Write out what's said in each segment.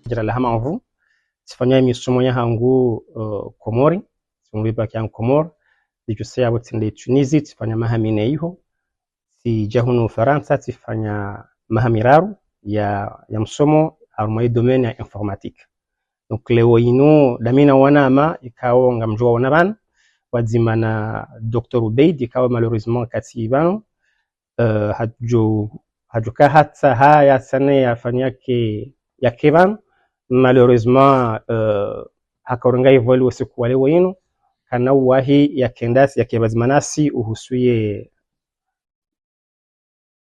jira la hamanvu sifanya misomo ya hangu Komori sumlipa kya Komor dijusea wotsinde Tunisia sifanya mahamine hiyo si jahunu Faransa sifanya mahamiraru ya msomo arumai domaine ya informatique. Donc leo ino damina wanama ikao ngamjua wanaban wadzimana Dr. Ubeid ikao malheureusement katibano hajuka hata haya sana yafanya ke ya keban malheureusement hakaronga ivoli usiku wale wino kana wahi ya kendasi ya kebazmanasi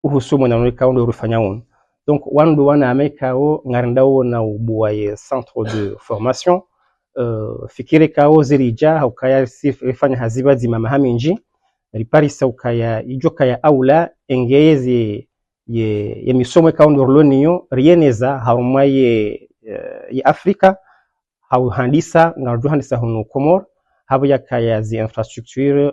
uhusumu na unika ndo rufanya won. Donc wandu wana amekao ngarndao na ubuaye centre de formation fikire kao zirija haukaya sifanya haziba zima mahaminji riparisa ukaya ijoka ya aula engeze ye misomo kao ndo roloniyo rieneza harumaye ya Afrika hau handisa ngarjo handisa hono Komor habu yakaya zi infrastructure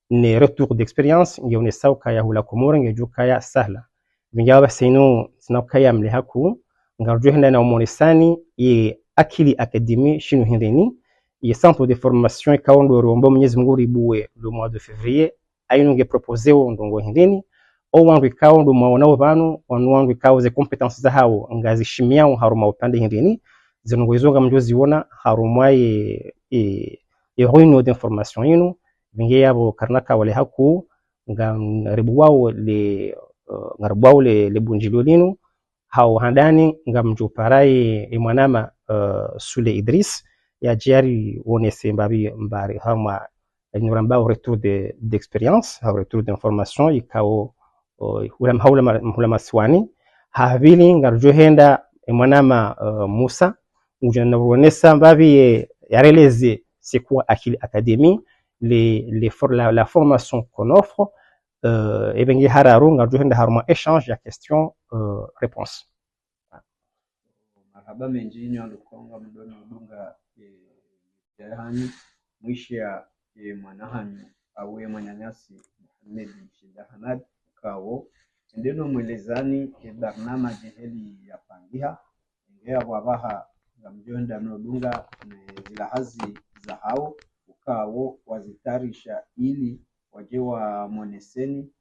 ne retour d'expérience ngone sauka hula Komor ngejo kaya sahla bingawa sino sinakaya mlehaku ngarjo henda na umonisani ye akili académie shinu hindeni ye centre de formation kaundo rombo Mwenyezi Mungu ribuwe le mois de février ayino nge proposer ndongo hindeni o wangu kaundo maona banu wangu kauze compétences za hao ngazi shimia haruma upande hindeni zinongozonga mjozi wona haruma ye réunion d'information yino bingeyabo karnaka wale haku ngaribuwao le bunjilolino hao handani ngamjuparai mwanama Sule Idris ya jari wonese mbari hama ignoramba retour d'expérience ha retour d'information ikao hulama swani havili ngarjo henda mwanama Musa ujana wonesa mbabi yareleze c'est quoi Akili Académie la formation qu'on offre et bengi hararu ngarjo henda haruma échange ya question réponse. Marhaba menjinyo lukonga mdoni udunga ya hani mwishia mwanahanyu awe mwanyanyasi Mohamed Shidahanad kawo ndeno mwelezani barnama jeheli ya pangiha ngea wabaha ngamjonda nodunga zilahazi za hao ukawo wazitarisha ili wajewa moneseni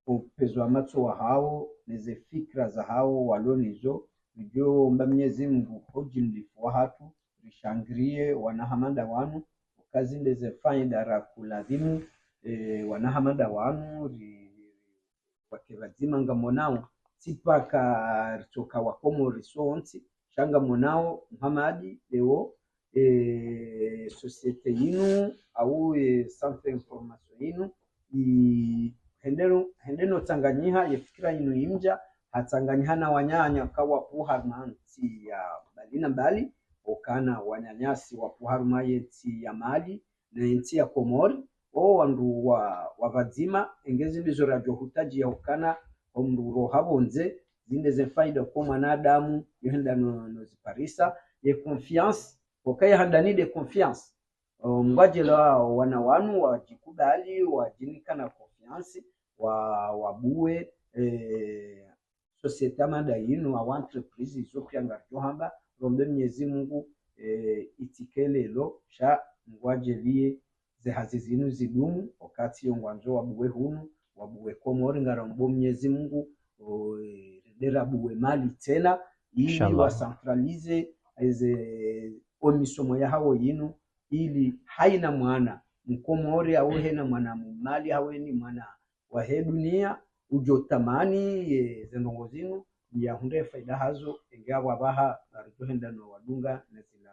upezwa macho wa hao neze fikra za hao walonizo ndio mba Mwenyezi Mungu hoji mlifu wa hatu rishangrie wanahamanda wanu ukazi ndeze faida rakuladhimu wanahamanda wanu wakevazima ngamonao tipaka ritoka wakomo risonsi shanga monao Muhammadi leo societe yinu au centre information yinu hendeno Tanganyiha yefikira yinu imja hatanganyiha na wanyanya kawa puharmanti ya balina mbali okana wanyanyasi wa puharmayeti ya mali na nti ya Komori o wandu wavadzima engezi ndizo radio hutaji ya ukana omruro habonze zinde ze faida kwa mwanadamu yohenda no ziparisa ye confiance wakaya handani de confiance mwajela wanawanu wajikubali wajinika na confiance wabuwe societe amanda yinu wa entreprise izo pyanga johamba rombe Mwenyezi Mungu itikelelo sha ngwajelie ze hazizinu zidumu wakati yongwanjo wabuwe hunu wabuwe Komori ngarambo Mwenyezi Mungu dera buwe mali tena ili wacentralize misomo ya hao yinu ili haina mwana Mkomori au hena mwana mali hawe ni mwana wa he dunia ujotamani zenongozinu ya hunde faida hazo ingawa baha aritohenda no wadunga na zila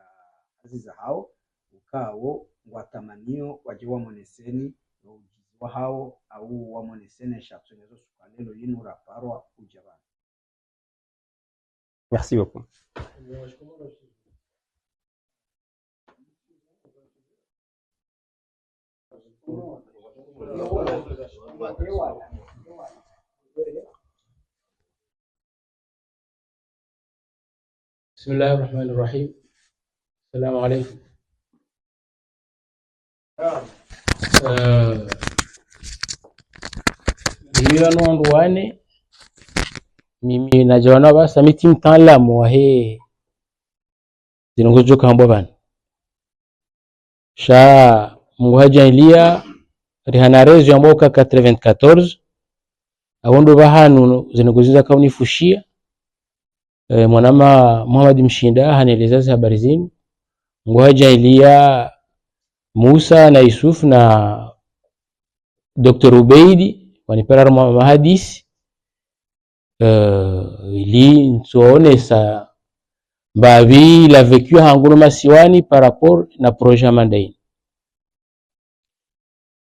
aziza hao ukao ngwatamanio wajiwa moneseni wa hao au wa moneseni shatsonezo sukanelo yinu raparwa ujabana. Merci beaucoup. بسم الله الرحمن الرحيم. السلام عليكم. Hiyo nwandu wane mimi najawana basa miti mtaalamu wa he zinongozo kambwa bana sha muhajalia rihana rezo ya mwaka 94 awondo bahanu zinongoziza kaunifushia mwanama Muhammad Mshinda haneleza habari zinu muhajalia Musa na Yusuf na Dr. Ubeidi wanipera mahadisi ili ntuonesa mbavi la vécu hanguno masiwani par rapport na projet mandaini.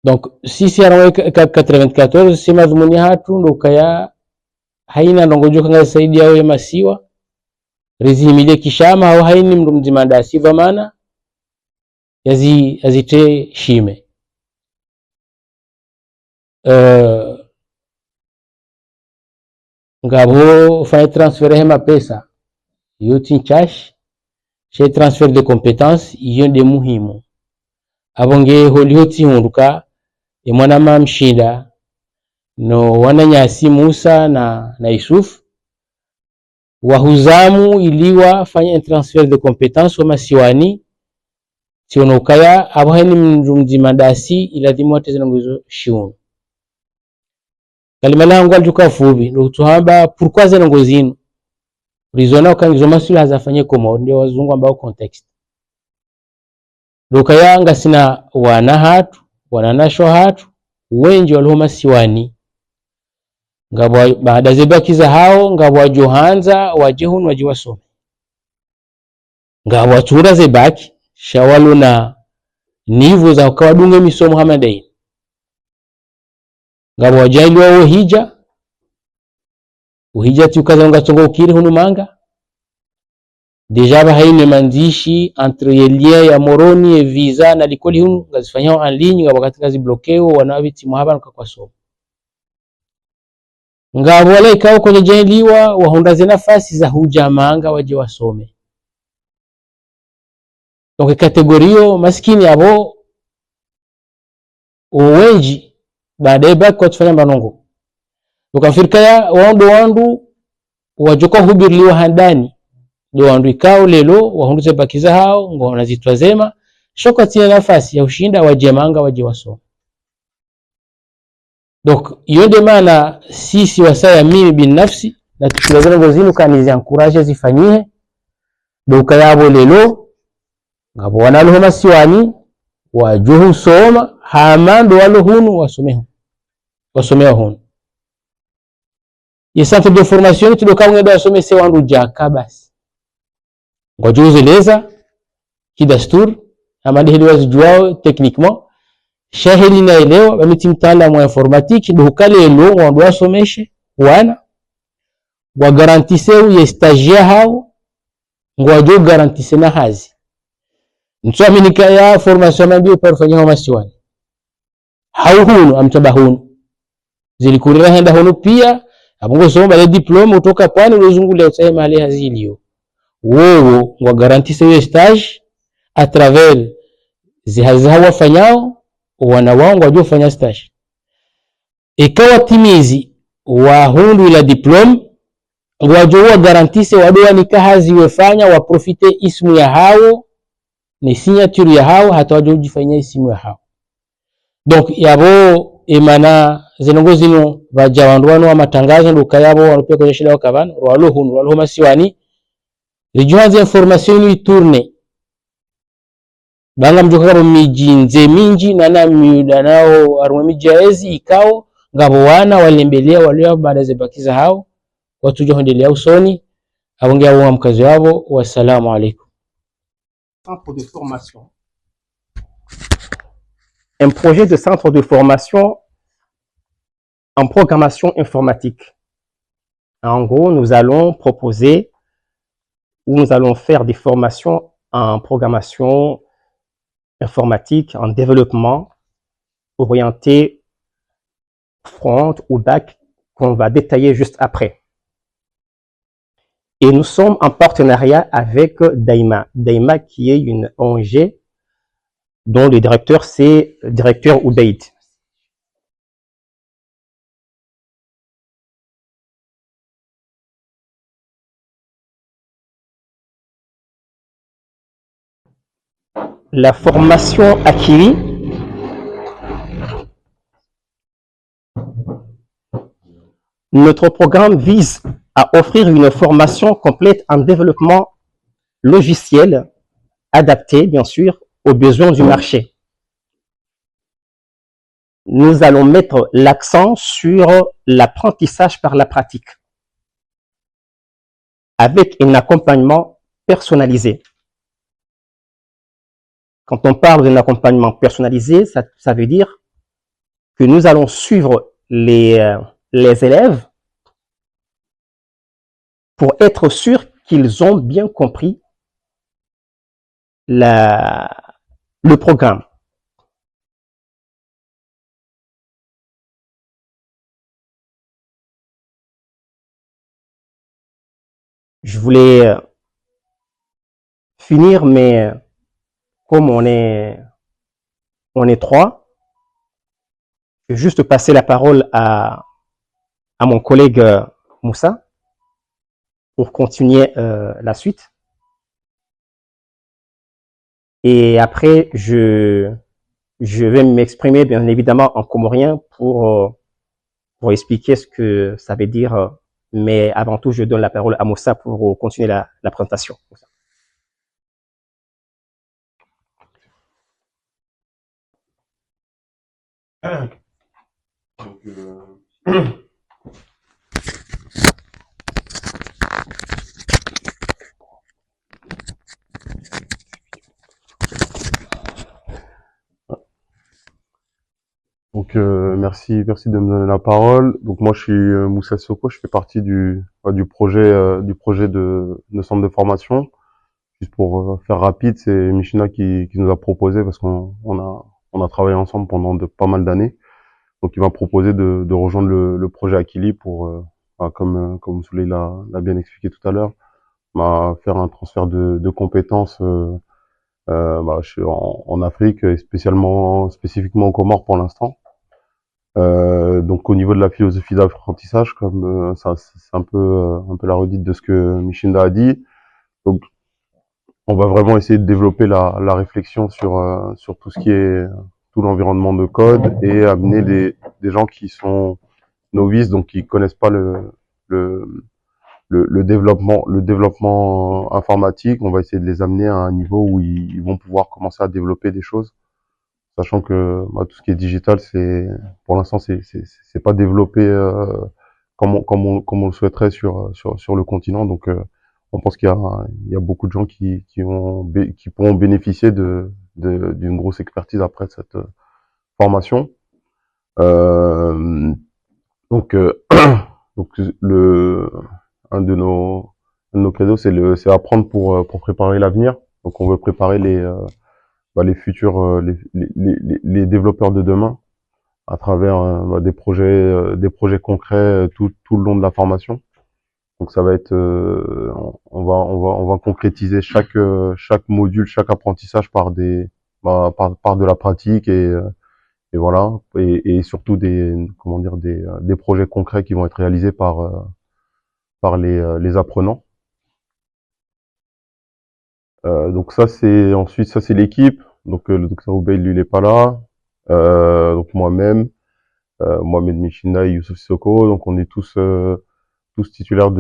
Donc sisi arawe 94 sima dhumuni hatu ndo kaya haina ndongojo kanga saidi yao ya masiwa rizimilie kishama au haini mndu mzimanda siva mana yazite shime ngabo fanya transfert hema pesa yoti cash chez transfert de compétences iyo de muhimu abonge holi hoti hunduka mwana Mshinda no wananyasi Musa na Yusuf wahuzamu iliwa fanya transfert de compétences wa masiwani sionokaya abahani mzimandasi iladimu atezangozo shiunu kalima langu aljuka fubi ndo tuhamba pourquoi zanongozinu rizona ukangizo masula hazafanye komo ndio wazungu ambao context lokaya anga sina wana hatu wananasho hatu wengi walio masiwani ngabo baada zebakiza hao ngabo wajohanza wajehun wajiwasome ngabo watura zebaki shawalu na nivu za ukawadunge misomo hamadai ngabo wajaili wao uhija tukaza ngatongo ukiri hunu manga deja ba haine mandishi entre lien ya moroni e visa na likoli hunu ngazifanyao en ligne ngabo katika ziblokeo wanawiti muhaba kwa somo ngabo wale ikao kwenye jailiwa wahondaze nafasi za huja manga waje wasome. Donc kategorio maskini abo wengi baadaye baki kwa tufanya manongo ukafirika ya wandu wajoka hubirliwa handani ndio wandu ikao lelo wahunduze bakiza hao ngo wanazitwa zema shoka tina nafasi ya ushinda wajemanga waje wasome. Donc yonde maana sisi wasaya mimi binafsi na tukilazana ngozinu kanizi encourage zifanyie doka yabo lelo ngabo wanalo masiwani wajuhu soma hamando walo hunu wasomea hunu ye centre de formation tudoka ngeda wasome se wandu jaka basi ngojuzeleza kidastur amadi hili wazijuao techniquement shahili na elewa bamiti mtaalamu wa informatique doka lelo wandu wasomeshe wana wa garantise ye stagiaire hao ngwajo garantise na hazi mtuaminika ya formation mabio parfanya masiwani hauhunu amtabahunu zilikurira henda hunu pia abungo soma le diplome kutoka pwani ulozungule usaye mali hazilio wowo ngwa garantise ye stage à travers zihazaha wafanyao wana wangu wajofanya stage ikawa timizi wa hundu ila diplome wajowa garantise wadoa nikahazi wefanya wa profite ismu ya hao ni signature ya hao hata wajojifanya ismu ya hao. Donc yabo emana zenongo zino baja wandu wano wa matangazo nduka yabo wanupia kwenye shida wakabana walo hunu walo masiwani rijuanzi information ni tourne banga mjoka kabo mijinze minji na miuda nao arumwe mijaezi ikao ngabo wana walembelea walio baada zebakiza hao watu johondelea usoni abongea wa mkazi wao. Wassalamu alaikum. Centre de formation. Un projet de centre de formation en programmation informatique. En gros, nous allons proposer ou nous allons faire des formations en programmation informatique, en développement orienté front ou back qu'on va détailler juste après. Et nous sommes en partenariat avec Daima. Daima qui est une ONG dont le directeur c'est directeur Ubeid. la formation acquise notre programme vise à offrir une formation complète en développement logiciel adapté, bien sûr, aux besoins du marché. Nous allons mettre l'accent sur l'apprentissage par la pratique avec un accompagnement personnalisé. Quand on parle d'un accompagnement personnalisé, ça veut dire que nous allons suivre les élèves pour être sûrs qu'ils ont bien compris le programme. Je voulais finir, mais comme on est trois, je vais juste passer la parole à mon collègue Moussa pour continuer la suite. Et après, je vais m'exprimer bien évidemment en comorien pour expliquer ce que ça veut dire. Mais avant tout, je donne la parole à Moussa pour continuer la présentation. Donc merci de me donner la parole. Donc moi je suis Moussa Soko, je fais partie du projet de centre de formation. Juste pour faire rapide, c'est Michina qui nous a proposé parce qu'on a travaillé ensemble pendant pas mal d'années. Donc il m'a proposé de rejoindre le projet Akili pour comme Souley l'a bien expliqué tout à l'heure, faire un transfert de compétences je suis en Afrique et spécifiquement aux Comores pour l'instant. Donc au niveau de la philosophie d'apprentissage, comme ça c'est un peu la redite de ce que Michinda a dit. Donc on va vraiment essayer de développer la réflexion sur tout ce qui est tout l'environnement de code et amener des gens qui sont novices, donc qui connaissent pas le développement informatique. On va essayer de les amener à un niveau où ils vont pouvoir commencer à développer des choses, sachant que tout ce qui est digital, pour l'instant c'est pas développé comme on le souhaiterait sur le continent. Donc on pense qu'il y a beaucoup de gens qui pourront bénéficier d'une grosse expertise après cette formation. Donc un de nos credos, c'est apprendre pour préparer l'avenir. Donc on veut préparer les futurs les développeurs de demain à travers des projets concrets tout le long de la formation. Donc ça va être on va concrétiser chaque module, chaque apprentissage par de la pratique et voilà, et surtout des projets concrets qui vont être réalisés par les apprenants. Donc ça c'est l'équipe. Donc le Dr Oubeid lui il est pas là. Donc moi-même, Mohamed Michinda et Youssouf Soko. Donc on est tous titulaires au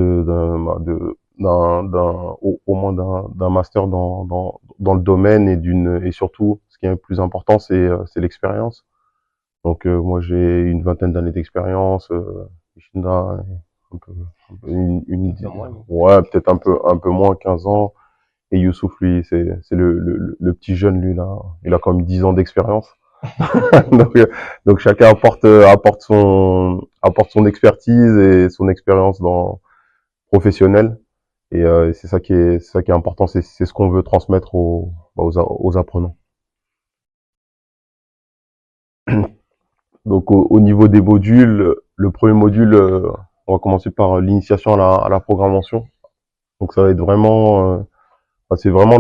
moins d'un master dans le domaine et surtout ce qui est le plus important c'est l'expérience. Donc moi j'ai une vingtaine d'années d'expérience, Michinda ouais, peut-être un peu moins, 15 ans. Et Youssouf, lui, c'est le petit jeune, lui, là. Il a quand même 10 ans d'expérience. donc chacun apporte son expertise et son expérience professionnelle. Et c'est ça qui est important. C'est ce qu'on veut transmettre aux apprenants. Donc au niveau des modules, le premier module, on va commencer par l'initiation à la programmation. Donc ça va être vraiment c'est vraiment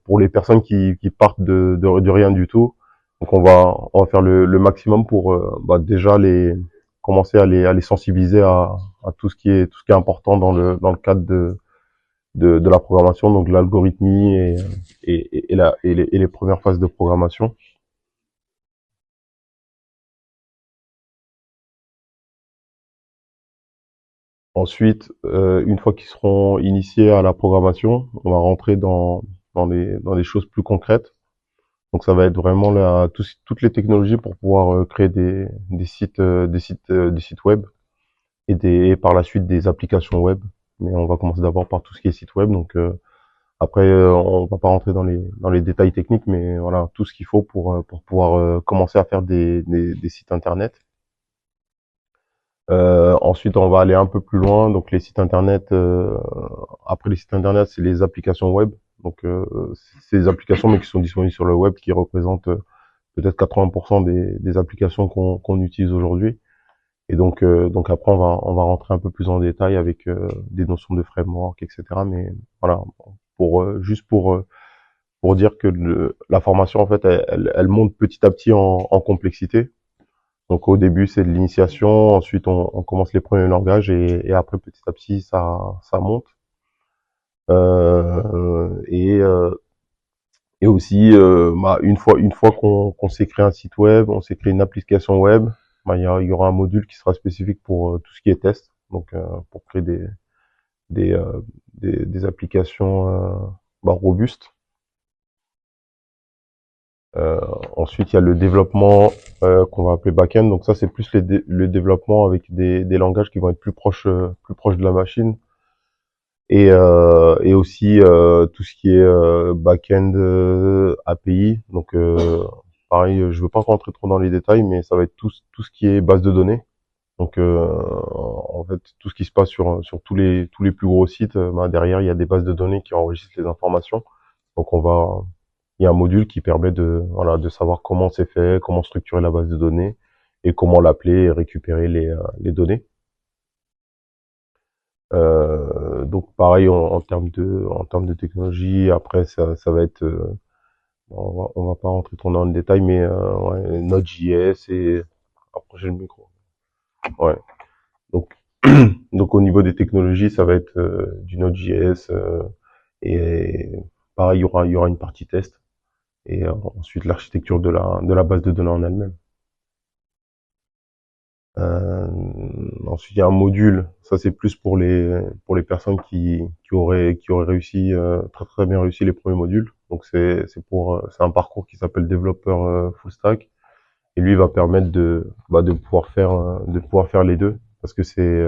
pour les personnes qui partent de rien du tout. Donc on va faire le maximum pour déjà commencer à les sensibiliser à tout ce qui est important dans le cadre de la programmation, donc l'algorithmie et les premières phases de programmation. Ensuite, une fois qu'ils seront initiés à la programmation, on va rentrer dans les choses plus concrètes. Donc ça va être vraiment toutes les technologies pour pouvoir créer des sites web et par la suite des applications web. Mais on va commencer d'abord par tout ce qui est site web. Donc après on va pas rentrer dans les détails techniques, mais voilà tout ce qu'il faut pour pouvoir commencer à faire des sites internet. Ensuite, on va aller un peu plus loin. Donc, les sites internet. Après les sites internet, c'est les applications web. Donc, c'est des applications mais qui sont disponibles sur le web, qui représentent peut-être 80% des applications qu'on utilise aujourd'hui. Et donc après, on va rentrer un peu plus en détail avec des notions de framework, etc. Mais voilà, juste pour dire que la formation, en fait, elle monte petit à petit en complexité. Donc au début c'est de l'initiation, ensuite on commence les premiers langages et après petit à petit ça monte. Et aussi une fois qu'on s'est créé un site web, on s'est créé une application web, il y aura un module qui sera spécifique pour tout ce qui est test, donc pour créer des applications robustes. Ensuite, il y a le développement qu'on va appeler back-end. Donc ça, c'est plus le développement avec des langages qui vont être plus proches de la machine. Et aussi tout ce qui est back-end API. Donc pareil, je veux pas rentrer trop dans les détails, mais ça va être tout ce qui est base de données. Donc en fait, tout ce qui se passe sur tous les plus gros sites, derrière, il y a des bases de données qui enregistrent les informations. Donc il y a un module qui permet de savoir comment c'est fait, comment structurer la base de données et comment l'appeler et récupérer les données. Donc pareil en termes de technologie, après ça va être on va pas rentrer trop dans le détail, mais ouais, Node.js et approchez le micro. Ouais. Donc donc au niveau des technologies, ça va être du Node.js et pareil il y aura une partie test. Et ensuite l'architecture de la base de données en elle-même. Ensuite il y a un module, ça c'est plus pour les personnes qui auraient réussi très bien réussi les premiers modules. Donc c'est un parcours qui s'appelle développeur full stack et lui va permettre de pouvoir faire les deux parce que c'est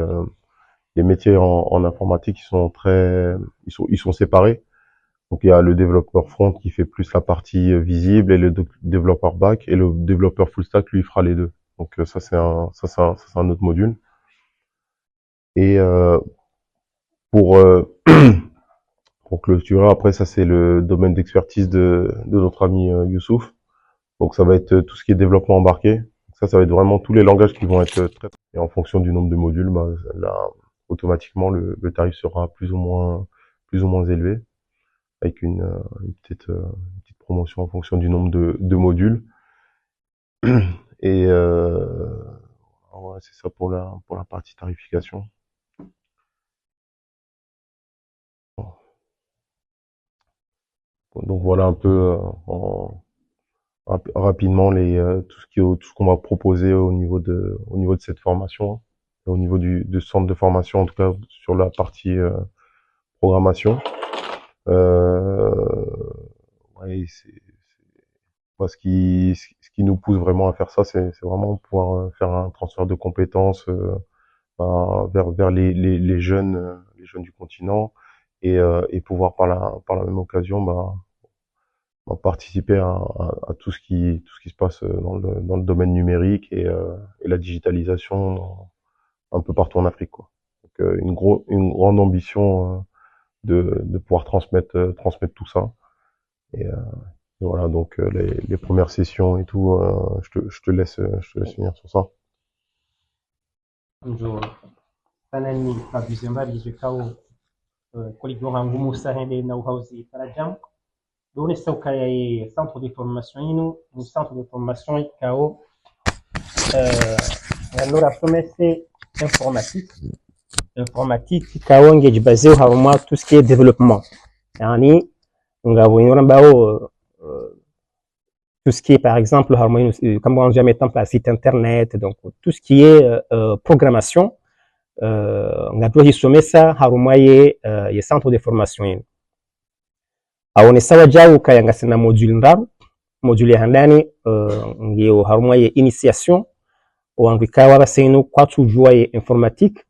les métiers en informatique ils sont séparés. Donc il y a le développeur front qui fait plus la partie visible et le développeur back et le développeur full stack lui fera les deux. Donc ça c'est un autre module. Et pour pour clôturer après ça c'est le domaine d'expertise de notre ami Youssouf. Donc ça va être tout ce qui est développement embarqué. Ça va être vraiment tous les langages qui vont être traités et en fonction du nombre de modules, là automatiquement le tarif sera plus ou moins élevé, avec une petite promotion en fonction du nombre de modules. Et ouais, c'est ça pour la partie tarification. Donc voilà un peu rapidement tout ce qu'on va proposer au niveau de cette formation, au niveau du centre de formation, en tout cas sur la partie programmation. Ouais, ce qui nous pousse vraiment à faire ça, c'est vraiment pouvoir faire un transfert de compétences vers les jeunes du continent et pouvoir par la même occasion participer à tout ce qui se passe dans le domaine numérique et la digitalisation un peu partout en Afrique, quoi. Donc une grande ambition de pouvoir transmettre tout ça. Et voilà, donc les premières sessions et tout, je te laisse finir sur ça. njo sanani kabisa mbali zikao kuligonga ngumu sahende na uhauzi tarajam dole sauka ya centre de formation ino un centre de formation ikao allora promesse informatique informatique kaonge jibazeo haruma tout ce qui est développement yani ngabo inyorambao tout ce qui est par exemple haruma comme on déjà mettre en place site internet donc tout ce qui est programmation ngado hisomesa haruma ye centre de formation aone sawa jawu kayanga sina module ndaru module handani ngio haruma ye initiation wangu ikawa basenu kwatu jua ye informatique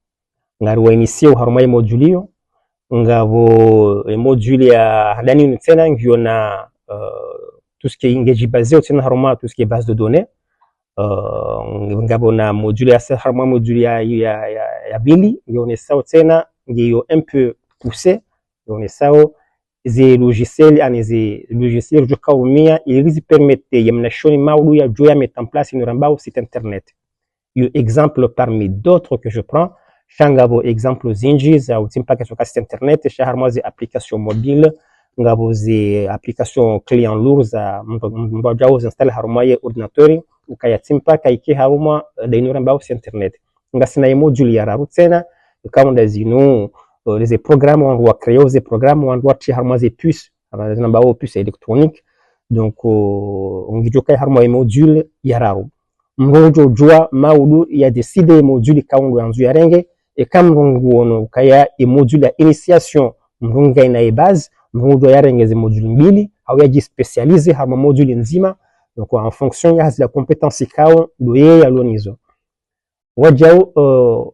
ngari wa inisie haruma ye module yo ngabo module ya handani ni tena ngio na tout ce qui est engagé basé au haruma tout ce qui est base de données ngabo na module ya haruma module ya bili ngio ne sawa tena ngio un peu poussé ngio ne sawa ze logiciel ani ze logiciel jo kaumia ili permettre yamnashoni maudu ya jo ya mettre en place une rambao site internet yo exemple parmi d'autres que je prends shangabo exemple zinji za utimpa kwa site internet shaharma ze application mobile ngabo ze application client lourd za mbajao install haruma ye ordinateur ukayatimpa kaike haruma da une rambao site internet ngasina module ya raru tena kama zino les programmes on doit créer des programmes on doit harma des puces nambao puces électroniques donc on gijoka harma module ya raru mrojo jua maudu ya décider module kaundu yanzu ya renge et comme ngono kaya e module ya initiation mrunga ina base mrojo ya renge ze module mbili au ya spécialiser harma module nzima donc en fonction ya la compétence kao doye ya lonizo wajao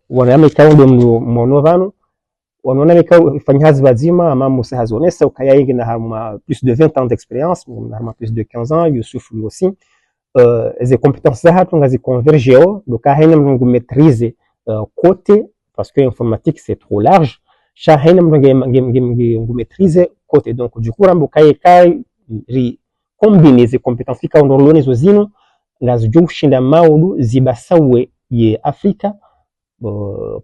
waname kaundu monovano wanaona kao fanyazi bazima ama musahazonesa ukaya ingi na harma plus de 20 ans d'expérience harma plus de 15 ans Youssouf lui aussi les compétences za hatu ngazi convergeo doka haina mngu maîtriser côté parce que informatique c'est trop large sha haina mngu maîtriser côté donc du coup rambo kai ri combiner ces compétences ka ndoloni zo zino ngazi jo shinda maudu zibasawe ye Afrika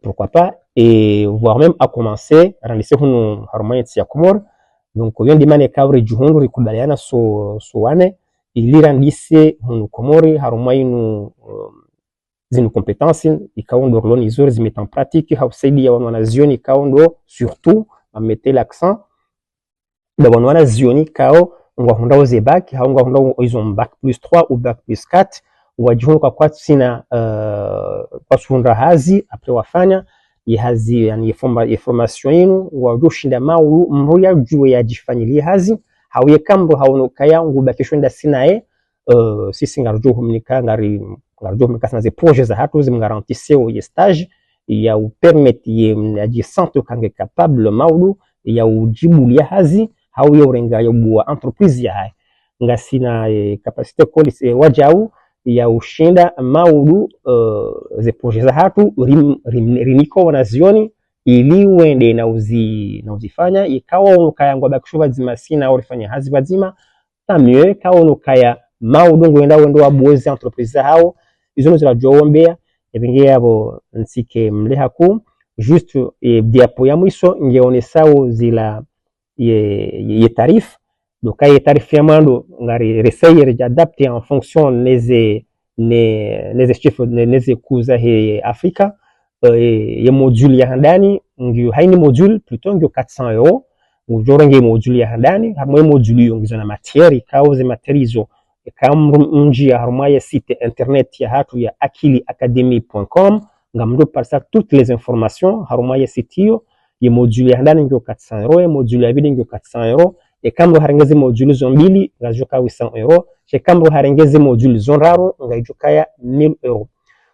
pourquoi pas et voire même à commencer randise hunu harumani ya Komoro donc yondi mane kawre juhundu rikubaliana so wane ilirandise hunu Komori harumainu zinu compétences ikaundo roloni izuri zimettre en pratique hausaidia wanazioni ikaundo surtout à mettre l'accent da wanazioni kao ngwa oze bac haungwa hunda ils ont bac plus 3 ou bac plus 4 wajihunu kwa kwatu sina kwa sunda hazi après wafanya hazi yani formation yenu wajoshinda maulu mruya juwe yajifanyilia hazi hauye kambo haunokaya ngubakishwe nda sinae sisi ngarjo humnika ngari ngarjo humnika sana ze projets za hatu zimgarantisse au stage ya u permettre ye aji sente kange capable maulu ya ujibulia hazi hauye urenga ya bua entreprise ya hai ngasina capacité kolise wajau ya ushinda maulu ze projets za hatu riniko wanazioni ili wende na uzifanya ikawa unukaya bakishuba zimasina au rifanya hazi bazima tamye kawa unukaya maulu ngwenda wendo wabuwezi entreprise hao izo zirajowombea ebinge yabo nsike mlehaku juste diapo ya mwiso ngeonesao zila ye tarif donc ay tarif ya mando ngari resayer j'adapter en fonction les chiffres les kuza he Afrika ye module ya handani ngio haini module plutôt ngio 400 €. Ujorenge module ya handani hamwe module yongizo na matieri kauze materizo kamrunji ya haruma ya site internet ya hatu ya akiliacademy.com ngamdo parsa toutes les informations haruma ya site yo ye module ya handani ngio 400 €, module ya bidi ngio 400 € et kamro harengeze module zombili ngajoka 800 €, che kamro harengeze module zonraro ngajoka ya 1000 €.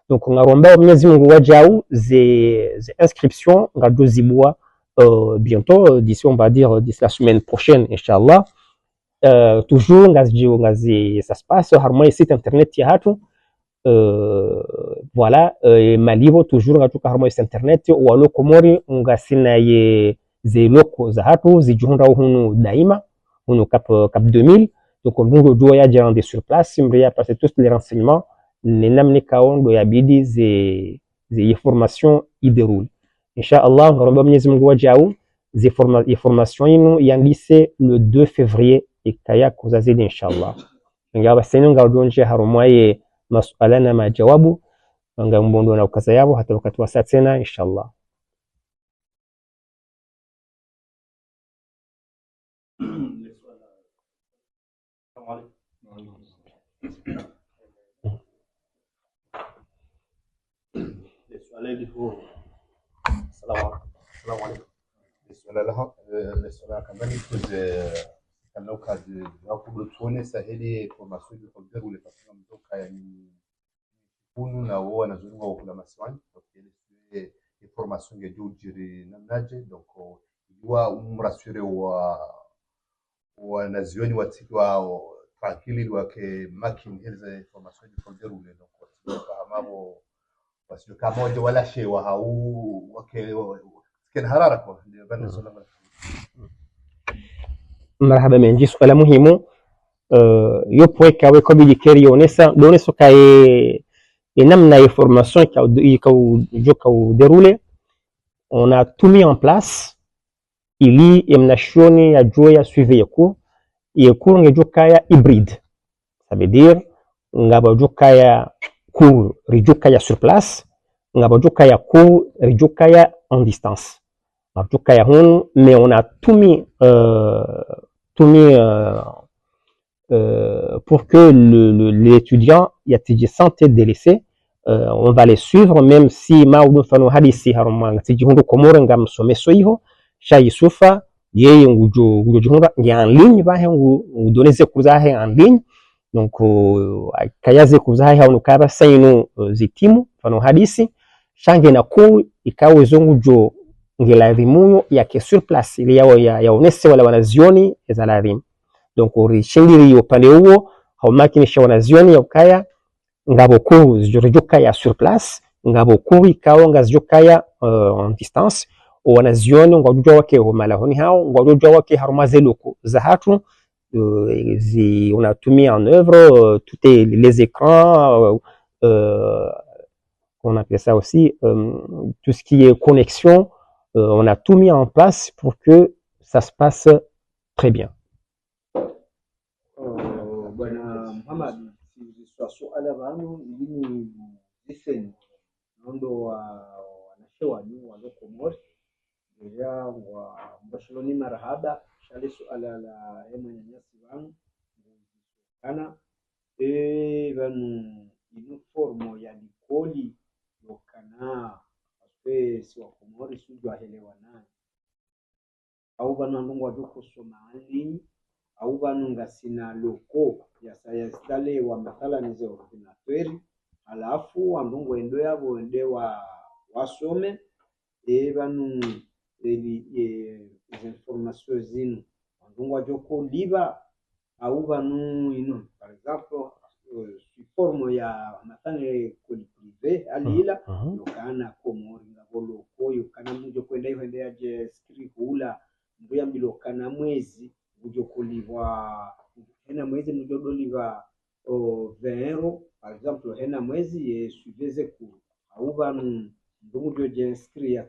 Donc ngaromba Mwenyezi Mungu wajau ze inscriptions ngado zibwa bientôt d'ici on va dire d'ici la semaine prochaine inchallah toujours ngazi ça se passe harmonie site internet ya hatu voilà malibo toujours ngatuka harmonie site internet walo Komori ngasina ye ze loko za hatu zijunda hunu daima hunu cap 2000 donc mbungo doa ya jande sur place mria passer tous les renseignements nenamni kaondo yabidi ze formation ideroule inshallah ngoromba Mwenyezi Mungu wajau ze formation inu yandise le 2 février ikaya kuzazidi inshallah ngaba senu ngadonje harumaye masuala na majawabu ngambondo na ukaza yabo hata wakati wa saa tena inshallah. السلام عليكم. السؤال كمان كان كاد يعقوب تونس هذه فورماسيون دو كومبيوتر ولا فاسيون دونك يعني كونوا na wao wanazunguka kwa maswali donc ile formation ya jujiri namnaje donc wa mrasure wa nazioni watiki wao tranquille wake making ile formation du computer wala donc fahamabo basi kama wao wala shay wa hau wake كان حرارة ndio bana swala. Marhaba menji, swala muhimu yopo kawe ko bidikeri oneso kae namna ya formation ka déroulé. On a tout mis en place ili emnashoni ya jua ya suivi ya cours ngejo kaya hybride, ça veut dire ngaba jo kaya cours rijo kaya sur place, ngaba jo kaya cours rijo kaya en distance. Mais on a tout mis pour que l'étudiant y a santé délaissé, on va les suivre même si maudou fano hadisi harumanga tijihundo komore ngam someso iho shayi sufa yeye ngujo jihunda ya en ligne ba hengu udoneze kuzahe en ligne donc kayaze kuzahe hauno kaba sayino zitimu fano hadisi shange na ku ikawe zongujo ngela rimunyo yake sur place ili yao ya onese wala wanazioni za larim. Donc orishingiri upande huo haumakinisha wanazioni ya ukaya ngabo ku zijokaya sur place ngabo ku ikawa ngazijokaya en distance wanazioni ngwajua wake malahoni hao ngwajua wake harumazeluko za hatu on a tout mis en œuvre tous les écrans on appelle ça aussi tout ce qui est connexion. On a tout mis en place pour que ça se passe très bien. Bwana Muhammad, suala vanu ndini listen nondo wanashewa ni walokomori deja wa Barcelona marhaba shale suala la hema nyanyasi vanu kana vanu uniformo ya likoli lokana si wakomori sujwa helewa naye au vanu ndongo wajoko soma anlini au vanu ngasina loko ya sayastale wa mathala nize ordinateur alafu andongo endo yabo ende wasome vanu information zinu andongo wajoko liba au vanu ino par exemple formo ya matane kuli privé alila lokana komori ngabolo koyo kana mujo kwenda iwende yaje skri hula mbuya milokana mwezi mujo kulivwa hena mwezi mujo doliva 20 euro par exemple hena mwezi suiveze ku au vanu ndumujo je skri ya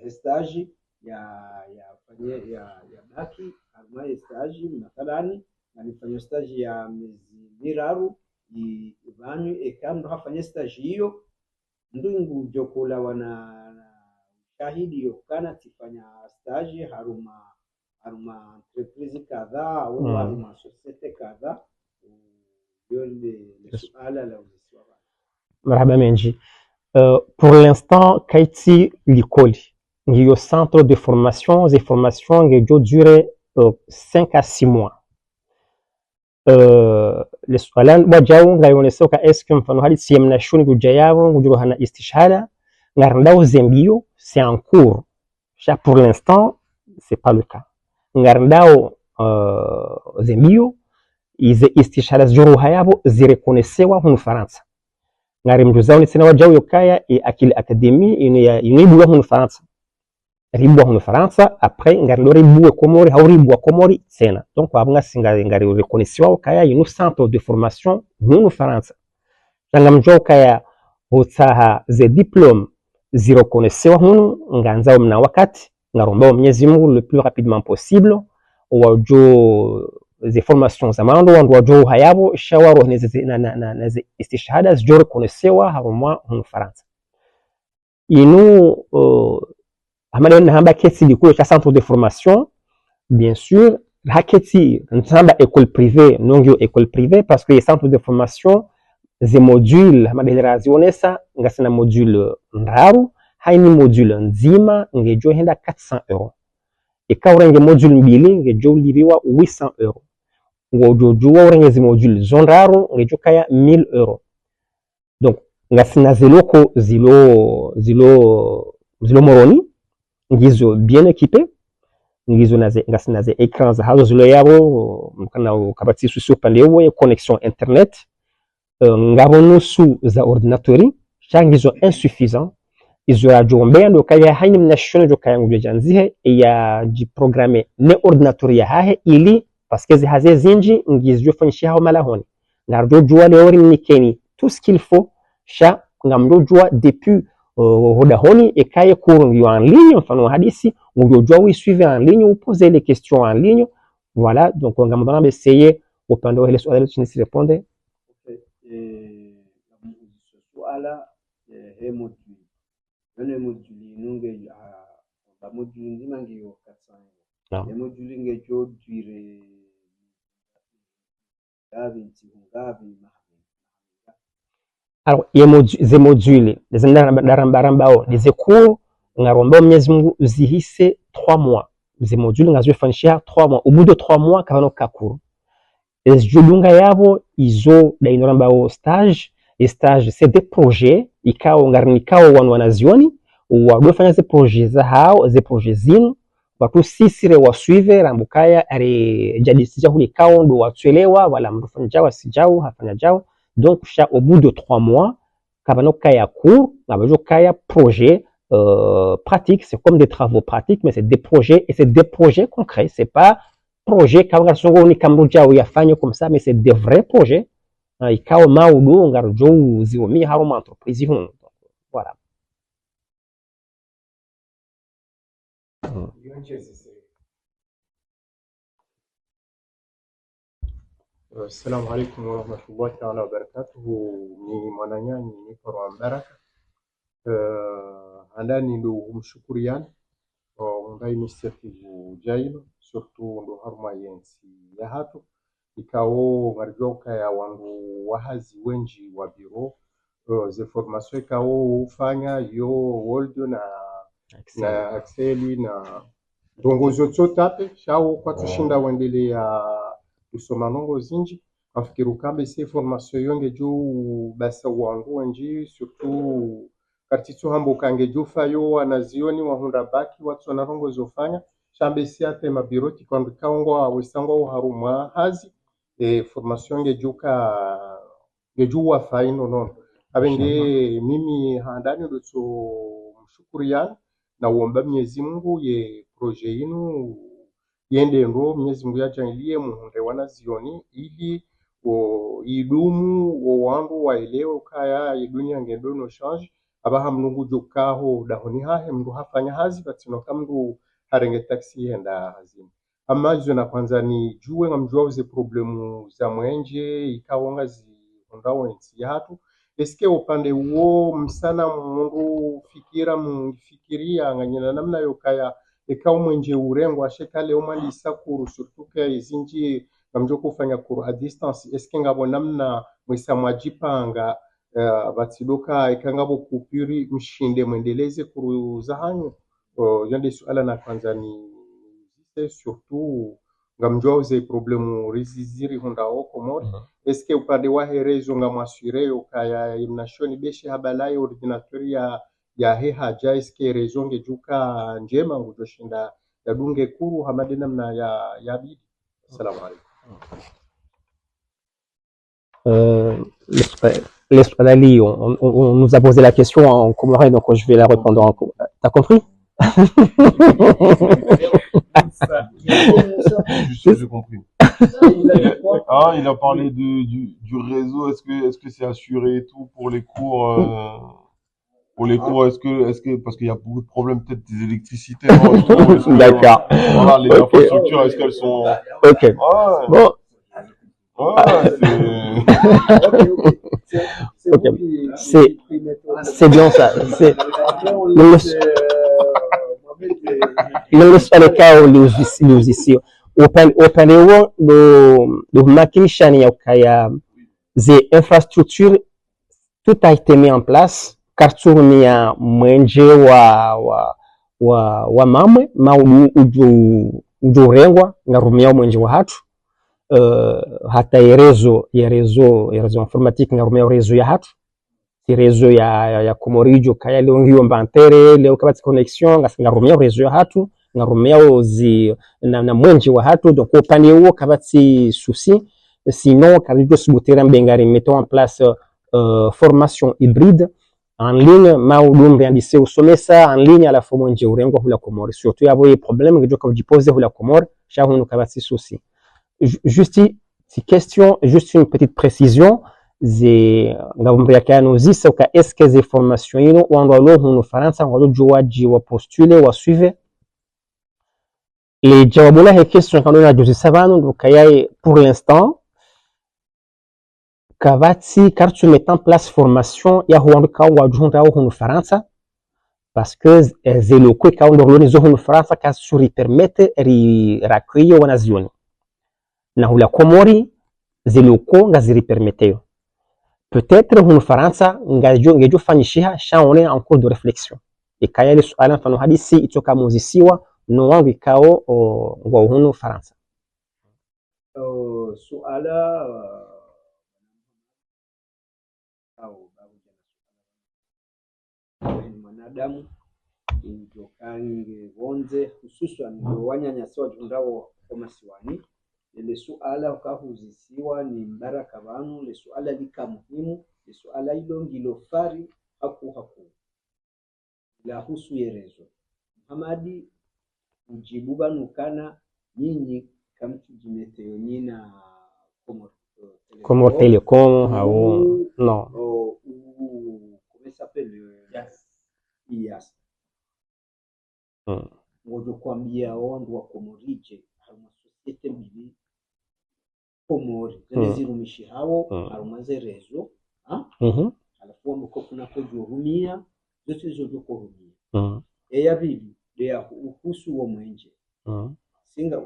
stage ya fanye ya baki alma stage mathalani na nifanye stage ya miraru ivanyu ekamdo hafanye stage hiyo ndungu jokola wana shahidi yokana tifanya stage haruma entreprise kadhaa au haruma societe kadhaa yonde suala la uzisiwa. Marhaba menji. Pour l'instant kaiti likoli ngiyo centre de formation et formation ngejo dure 5 à 6 mois. Le swala wajao ngayonesoka eske mfano hadi siyemna shuni kujayao ngujuro hana istishhada ngarndao zembio c'est en cours. Pour l'instant c'est pas le cas. Ngarndao zembio ize istishhada zjuru hayabo zirekonesewa hunu Faransa. Ngari mjuzao nisena wajao yokaya akili akademi inibu hunu Faransa. Ribu hunu Faransa après ngarndo ribu komori hauribu komori sena. Donc wabunga singa ngari reconnaissance kaya inu centre de formation hunu Faransa. Janga mjao kaya hotsaha ze diplôme zireconnaissance hunu nganza mna wakati ngaromba Mwenyezi Mungu le plus rapidement possible wajo ze formations za mando wandu wajo hayabo shawaro na istishhada zjo reconnaissance haruma hunu Faransa. Inu hamale namba kesi dikulo cha centre de formation bien sûr haketi namba école privée nongyo école privée parce que les centres de formation ze module madehera zionesa ngasina module ndaru haini module nzima ngejo henda 400 euros ikaurenge module mbili ngejo libiwa 800 euros ngojojua urenge zi module zondaru ngejo kaya 1000 euros donc ngasina zeloko zilo moroni ngizo bien équipé ngizo ngasina ze écrans za hazo zilo yabo mkana ukabati susu pande uwe connexion internet ngabo nusu za ordinatori changizo insuffisant izo radio mbendo kaya haini mnashone jo kaya nguje janzihe ya jiprogrammer ne ordinatori ya hahe ili parce que haze zinji ngizo fanyisha hao malahoni ngarjo jua leori nikeni tout ce qu'il faut sha ngamdo jua depuis hodahoni ekaye cours en ligne mfano hadisi ngojua oui suivre en ligne ou poser les questions en ligne voilà donc ngamdo essayer upande wa ile swali tunisi répondre suala module none module nunge ba module nzima ngiyo 400 module ngejo duire alors ze module darambao les cours ngaromba Mwenyezi Mungu zihise 3 mois ze module ngazifanyisha 3 mois au bout de 3 mois kavano kakuru ezjulunga yabo izo dainarambao stage et stage c'est des projets ikao ngarnikao wanazioni wadofanya ze projets za hao ze projets zinu watu sisire wasuive rambukaya ari jadisija huli kao ndo watuelewa wala mrufanya jawa sijao hafanya jao donc cha au bout de 3 mois kabano kaya cours nabajo kaya projet pratique c'est comme des travaux pratiques mais c'est des projets et c'est des projets concrets c'est pas projet kama songo ni kamruja uyafanye comme ça mais c'est des vrais projets ikao maudu ngarjo ziomi haroma entreprise hun voilà. Assalamu alaikum wa rahmatullahi ta'ala wa barakatuhu. Ni mwananyani nipo Rwambaraka. Andani ndo umshukuriani ndai initiative jailo surtout ndo haruma yensi ya hatu ikao ngarjoka ya wangu wahazi wenji wa biro ze formation ikao ufanya yo Word na Excel na dongozo tsotape shao kwa tushinda wendele ya kusoma nongo zinji afikiru kambe se formation yonge juu basa wangu wenji surtout kartitu hambo kange jufa yo anazioni wahunda baki watu wanarongo zofanya shambe siate mabiroti kwa kaongo wesango haruma hazi formation ngejuwa faino non abenge mimi handani ndo mshukuriani na uomba Mwenyezi Mungu ye projet yinu yende ndo Mwenyezi Mungu yajalie muhunde wanazioni ili idumu wangu waelewe kaya dunia ngendo no change abaha mnungu jokaho dahoni hahe mndu hafanya hazi batino kamndu harenge taxi henda hazini amazo na kwanza ni juwe ngamjua uze problemu za mwenje ikawonga zihondawo nsi hatu eske upande uo msana mungu fikira mfikiria nganyana namna yokaya ikaw mwenje urengo ashekale umali sakuru surtuka izinji ngamjo kufanya kuru a distance eske ngabo namna mwisa mwajipanga batidoka ikangabo kupiri mshinde mwendeleze kuru zahanyo yande suala na kwanza ni surtout ngamjua uze problemu riziziri hondao komori eske upande wa herezo ngamwasure ukaya imnashoni beshi habalaye ordinatori ya haja eske rezo ngejuka njema ngujoshinda yadunge kuru hamade namna ya bidi. Assalamu alaikum. L'Australie, on nous a posé la question en comorien, donc je vais la répondre en comorien. T'as compris? J'ai compris. Il a parlé du réseau. Est-ce que c'est assuré et tout pour les cours? Est-ce que parce qu'il y a beaucoup de problèmes peut-être des électricités. D'accord. Voilà, les infrastructures, est-ce qu'elles sont? Ok. Bon. C'est bien ça. C'est le cas où ici upande huo ndo makinishani ya ukaya ze infrastructure tout a été mis en place karturumia mwenje wa mamwe maudu ujurengwa ngarumia mwenje wa hatu hata rezo informatique ngarumia rezo ya hatu rezo ya komorijo kaya leo ngio mbantere leo kabati connexion ngarumia rezo ya hatu ngarumia ozi na mwenje wa hatu donc upande huo kabati souci sinon karijo subutera mbengari mettons en place formation hybride en ligne maudum réalisé au sommet ça en ligne à la fois mwenje urengo hula komori surtout yabo ye problème que je pose hula komori cha hunu kabati souci juste si question juste une petite précision ze ngabumria kano zisa ka est-ce que les formations ino wandalo hunu faransa ngalo jowaji wa postule wa suivre les jawabula he question kano na juzi savano donc yaye pour l'instant Kavati, car tu mets en place formation, il y a un peu Faransa, parce que c'est le coup quand on organise Faransa, car ça lui permet de raccueillir une zone. Na hula Komori, c'est le coup qui lui permet. Peut-être que Faransa, ngajo fanishiha, cha on est en cours de réflexion. Et quand il y a les soins, fano hadisi, itoka muzisiwa, no wangu ikao ngwa Faransa. Suala mwanadamu injokange wonze hususan wanyanyasiwa jundao komasiwani ile suala ukahuzisiwa ni mbaraka banu ile suala lika muhimu ile suala hilo ngilo fari haku la husu yerezo Muhamadi ujibu banukana nyinyi kamtu jimeteo nyina Comor Telecom au non comment s'appelle Yes. Ngojo kwambia wandu wa Komorije haruma societe mbili Komori zirumishi hao harumaze rezo alafu wamko kuna kujurumia zote zote kuhumia ya bibi ya uhusu wa mwenje singa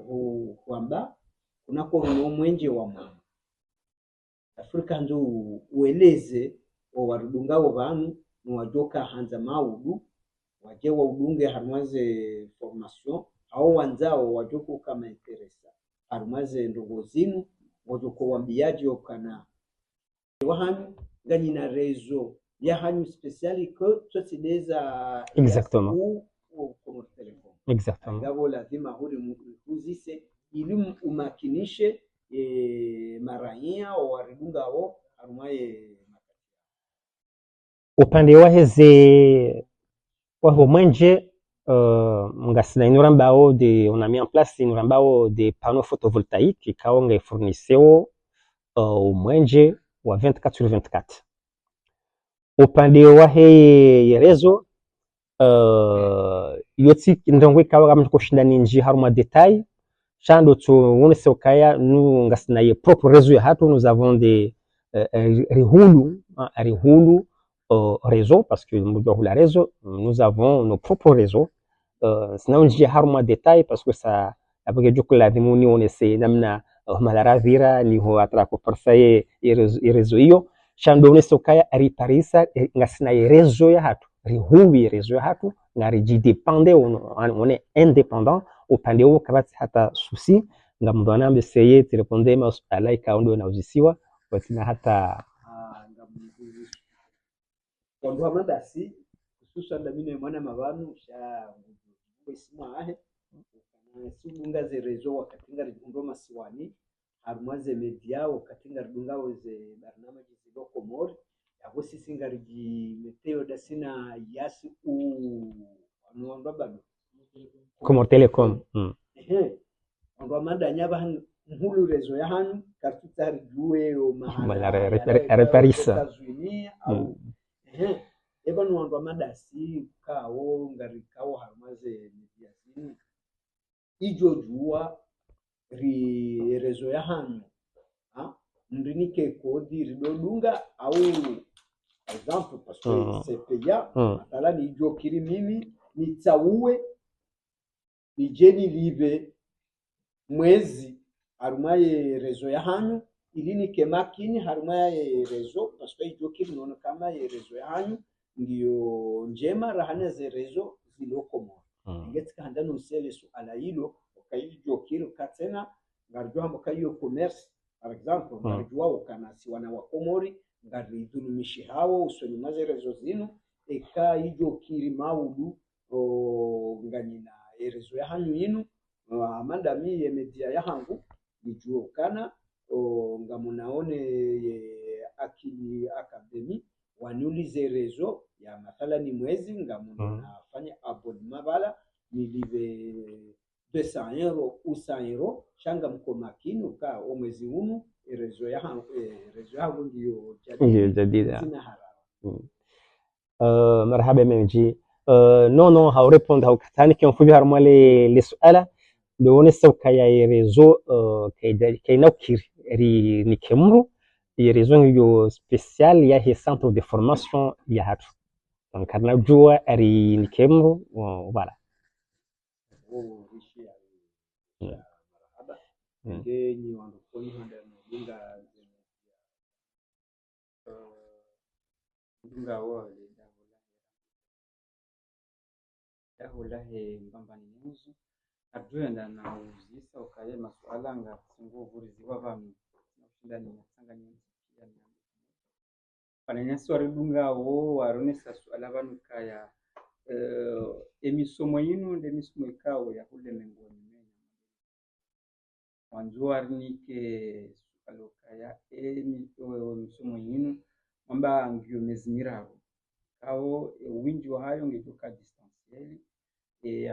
kwamba kuna koruno mwenje wa mama Afrika ndio ueleze wa warudungao vanu mwajoka hanza maudu waje wa udunge harumaze formation au wanzao wajoko kama interesa harumaze ndogozinu wajoko wambiaji okana wahanyu ngani na rezo ya hanyu speciali ko totideza exactement comme téléphone exactement ngabo lazima huri muzise ili umakinishe marahia au warudungao harumaye upande waheze waho mwenje ngasina inurambao de on a mis en place inurambao des panneaux photovoltaïques kaonga fournisseo mwenje wa 24/24 upande wahe yerezo yoti ndongwe kawa mko shindani nji haruma détail chando tu on se okaya nous ngasina ye propre réseau hatu nous avons des rihulu réseau parce que la réseau nous avons nos propres réseaux sinon je haruma détail parce que ça après que la demoni on essaie namna malaravira ni ho atrako parsaye réseau hiyo chando on se okaya riparisa ngasina ye réseau ya hatu rihulu réseau ya hatu ngari dépendait on est indépendant upande huo kabati hata susi ngamdwana mbeseye teleponde masala ikaondo na uzisiwa watina hata Kwa madasi hususan damine mwana mabanu sha kuisima ahe subunga ze rezo wakatinga ribundo masiwani harumaze media wakatinga ribunga ze barnamaji zido Komori yabo sisi ngariji meteo dasina yasi anuamba bado Comor Telecom ndo manda nyaba nhulu rezo ya hanu katutari duwe o mahala reparisa au eba nuandwa madasi kawo ngarikawo harumaze mediasini ijo jua ri rezo ya hanu ndinike kodi ridodunga au example parce que c'est payant atala ni ijo kiri mimi nitsaue nijeni live mwezi harumaye rezo ya hanu ili nike makini haruma ya rezo paske ijokiri nono kama ya rezo ya hanyu ndio njema rahana ze rezo zilokomo ngetika handa no sele su ala hilo okaijokiri katena ngarjua mboka hiyo commerce par exemple ngarjua ukanasi wana wa komori ngaridhulumishi hawo usoni maze rezo zinu eka ijokiri maudu nganyina erezo ya hanyu yinu amanda mi ye media ya hangu nijuokana ngamunaone akili akademi waniulize rezo ya mathalani mwezi ngamunafanya abonnement bala nilive 200 euro ou 100 euro shanga mko makini uka omwezi unu rezo ya hangu ndio jadida sina harara مرحبا ممجي نو نو هاو ريبوند هاو كتاني كيون فوبي هرمو لي سؤاله لو نسو كايا ريزو كاي نوكير ري نيكمرو يا ريزو يو سبيسيال يا هي سانتر دي فورماسيون يا هاتو دونك كارنا جوا ري نيكمرو فوالا marhaba ngeni wandu koni handa ndunga wale dahulahe mbambani muzu adwenda na uzisa ukaye masuala nga singo vurizi wa vanhu ndani ya Tanganyika ya pananya swari dunga wo waronesa swala vanhu kaya emisomo yinu nde misomo ikawo ya kule mengoni wanjua nike swala kaya emisomo yinu kwamba ngio mezimirawo kao wingi wa hayo ngetoka distancieli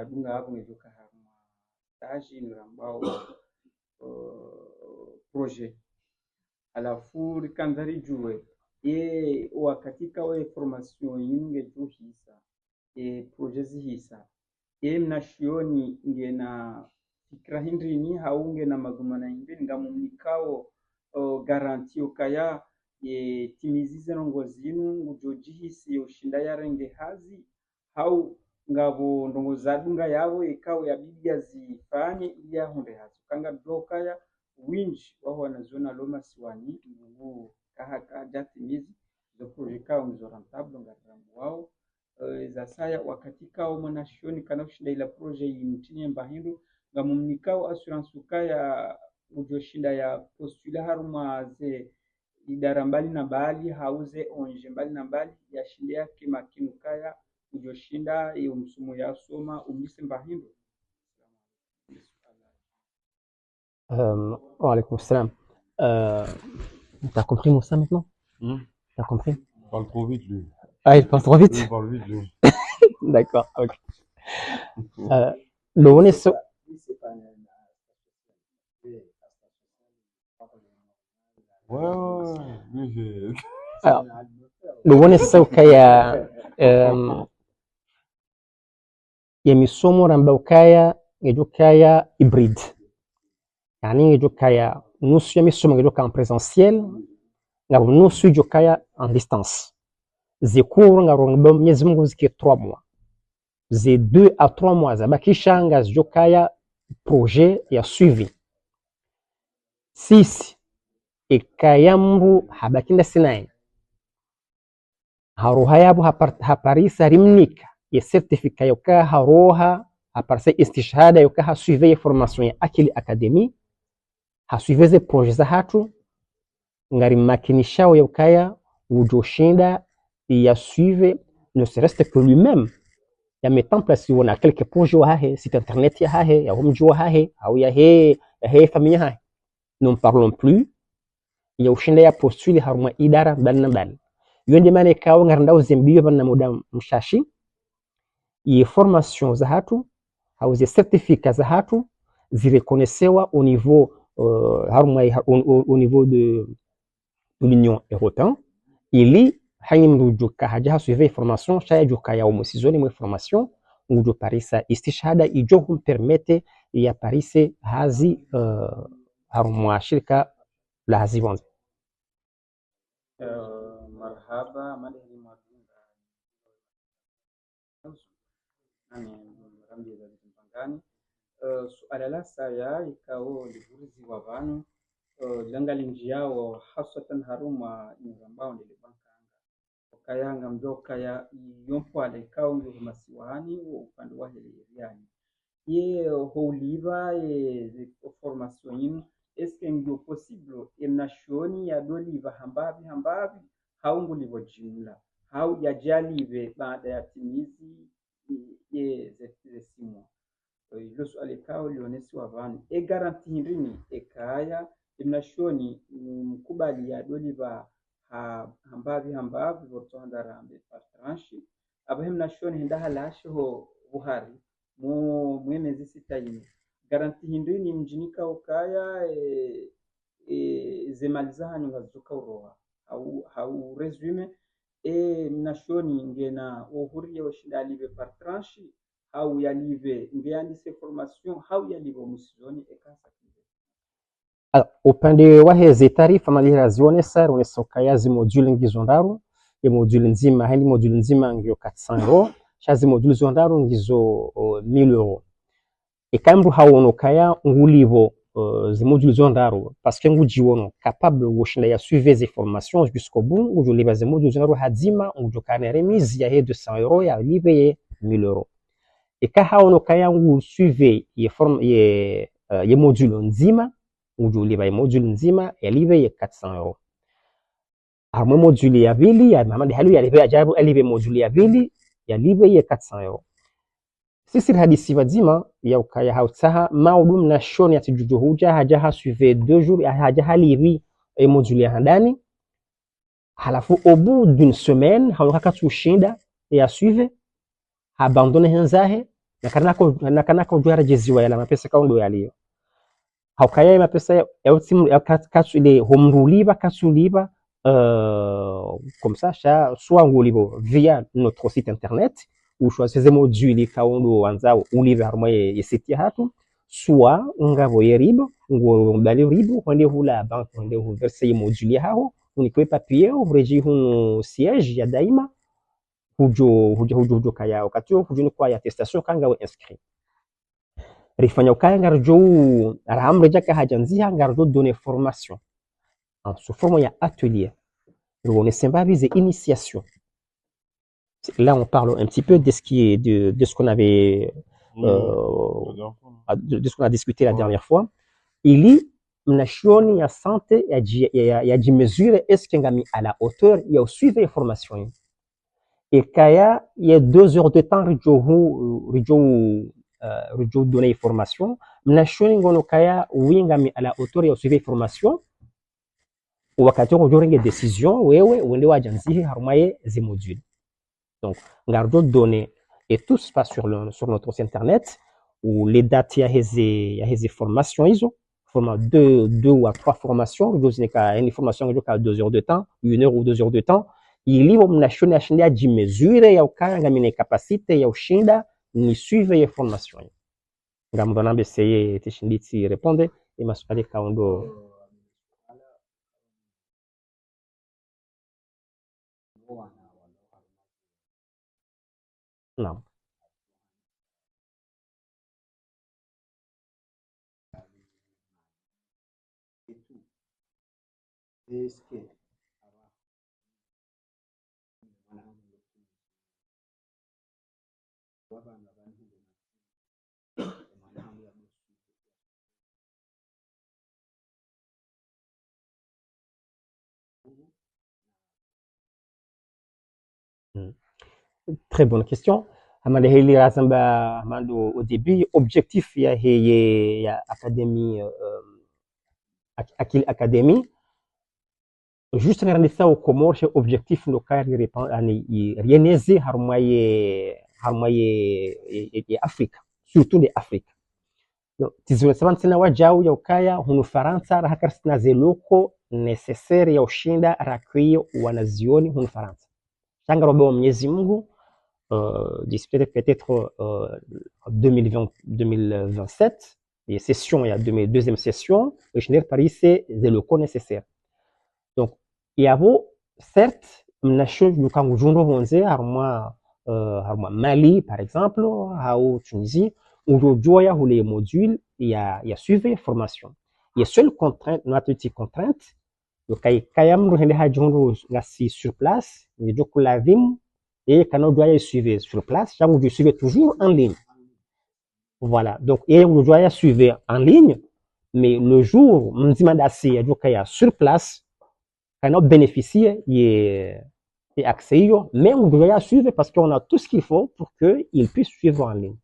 adunga hapo ngetoka haruma stage nirambao projet alafu rikanzari juwe wakatika we formation yinge juhisa projet zihisa mnashioni ngena fikra hindrini haunge na magumana hindrini ngamunikao garantio kaya timizize nongozi yinu ngujojihisi ushinda yarenge hazi hau ngabo ndongo zadunga yabo ikao ya biblia zifanye ili hunde hazi kanga blokaya winji waho wanazona loma siwani mungu kaha jatimizi zo projeka unzo rentable ngarambu wao za saya wakati kao mwanashioni kana kushinda ila projet yimtinye mbahindu ngamumnikao assurance ukaya ujoshinda ya postula haruma ze idara mbali na mbali hauze onje mbali na mbali yashinde yake makinukaya ujoshinda iyo msumo ya soma umise mbahindu. Waalaikum salam. T'as compris Moussa maintenant? T'as compris? Il parle trop vite, lui. Ah, il parle trop vite? Il parle vite, lui. D'accord, ok. Le on est so... Ouais, lui, j'ai... Alors, le on est so kaya ya misomo ramba ukaya ngejukaya hybride. Yani ngejukaya nusu ya misomo ngejuka en présentiel ngabo nusu ngejukaya en distance. Zikuru ngaro Mwenyezi Mungu zike 3 mois. Ze 2 à 3 mois zabakisha ngazijukaya projet ya suivi. Sisi ikayamru habakinda sinai. Haruha yabo haparisa rimnika ya certificat yoka haroha haparisa istishhada yoka ha suivi formation ya akili academy ha suivi ze projet za hatu ngari makinishao yokaya ujoshinda ya suivi ne serait-ce que lui-même ya mettre en place on a quelques projets wa hahe site internet ya hahe ya homji wa hahe au ya he famille hahe. Nous ne parlons plus ya ushinda ya postuli haruma idara mbali na mbali yonde mane kawo ngarndao zembiyo bana muda mshashi ye formation za hatu au ze certificats za hatu zirekonesewa au niveau au niveau de l'Union européenne ili hanyimru joka haja suivi formation shaya joka ya umosizoni mwe formation ngujo parisa istishhada ijo permete ya parise hazi harumwa shirika la hazi bonze. Marhaba madeni madunga nani rambi za mpangani suala la saya ikao livurizi wa vanhu langali njiyao hasatan haruma ingambao nilibankanga okayanga mdoka ya yompo alekao ndio masiwani upande wa heliani ye houliva formation yin eske ndio possible emnashoni ya doliva hambavi haungu livo jumla hau ya jalive baada ya timizi ye zesimo ilo swali kao lionesi wa vanu e garanti hindrini ekaya emnashoni mkubali ya doliva hambavi vortohandarambe par tranche aba emnashoni hinda halashe ho buhari mwemezi sita ine garanti hindrini mjinika ukaya zemaliza hanyu ngazuka uroha hau resume mnashoni ngena uhuriye washinda live par tranche au yalive ngeandise formation au yalive musizoni ekasa upande wa hezi taarifa malihira zionesa runeso kayazi module ngizo ndaru ye module nzima hani module nzima ngio 400 euros shazi module zondaru ngizo 1000 euros ekamru hawono kaya ngulivo zi module zondaru parce que ngujiwono capable woshinda ya suivre ces formations jusqu'au bout ngujo liba zi module zondaru hadzima ngujo kana remise ya 200 euros ya live ye 1000 euros eka hawono kaya ngu suivre ye module nzima ngujo liba ye module nzima ya live ye 400 euros harmo module ya vili ya mamadi halu ya live ajabu alive module ya vili ya live ye 400 euros sisi hadisi wazima ya ukaya hautaha maudum na shoni ya tijuju huja haja ha suivre 2 jours haja halivi e module ya handani halafu au bout d'une semaine hawaka tushinda ya suivre abandone henzahe na kanako juara jeziwa yala mapesa kaundo yaliyo haukaya mapesa ya utimu ya katsu ile homruliba katsuliba comme ça soit ngolibo via notre site internet ou choisissez module kaundo wanzao ulive harmo ye site hatu soit ngavo yeribo ngomdali ribo kwende hula bank kwende hu verser module hao unikwe papier ureji hu siège ya daima hujo kaya wakati hujo kwa attestation kanga we inscrit rifanya ukaya ngarjo ramreja ka hajanzia ngarjo donner formation en sous forme ya atelier on est symboliser initiation. Là on parle un petit peu de ce qui est de ce qu'on avait de ce qu'on a discuté la dernière fois. Ili mnashoni ya santé ya mesure est-ce qu'il ngami à la hauteur ya suivre formation et kaya il y a 2 heures de temps rijo donner formation mnashoni ngono kaya wingami à la hauteur ya suivre formation wakati ngojoringe décision wewe wende wajanzihi harumaye zi module donc ngardo donner et tout se passe sur notre site internet où les dates ya hezi formation hizo format 2 ou 3 formations rijozinika une formation rijoka 2 heures de temps 1 heure ou 2 heures de temps ilivo mnashoni ashinda jimesure ya ukanga mine capacité ya ushinda ni suivre ya formation ngambo nambe seye tishinditi répondre et maswali kaundo non Très bonne question. Amanda heli razamba mando au début objectif ya heye ya académie Akil Academy juste ngarandisa au Comores objectif no kari répond ani rienezi harmoye Afrique surtout de Afrique. Donc tizwe sabantina wajau ya ukaya hunu Faransa rahakarsina zeloko necessaire ya ushinda rakio wanazioni hunu Faransa. Tanga robo Mwenyezi Mungu discuter peut-être 2027 et session il y a deuxième session et je Paris c'est le co nécessaire donc il y a beau certes mnasho lukangu jundo honze harma Mali par exemple ou Tunisie où joya ou les modules il y a suivi formation Et seule contrainte, notre petite contrainte, le kayam rende hajongo ngasi sur place, et donc la vim, et quand on doit suivre sur place, ça vous suivez toujours en ligne. Voilà. Donc, et on doit suivre en ligne, mais le jour, on demande assez, donc sur place, quand on bénéficie, et accès, mais on doit suivre parce qu'on a tout ce qu'il faut pour qu'ils puissent suivre en ligne.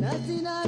Lazina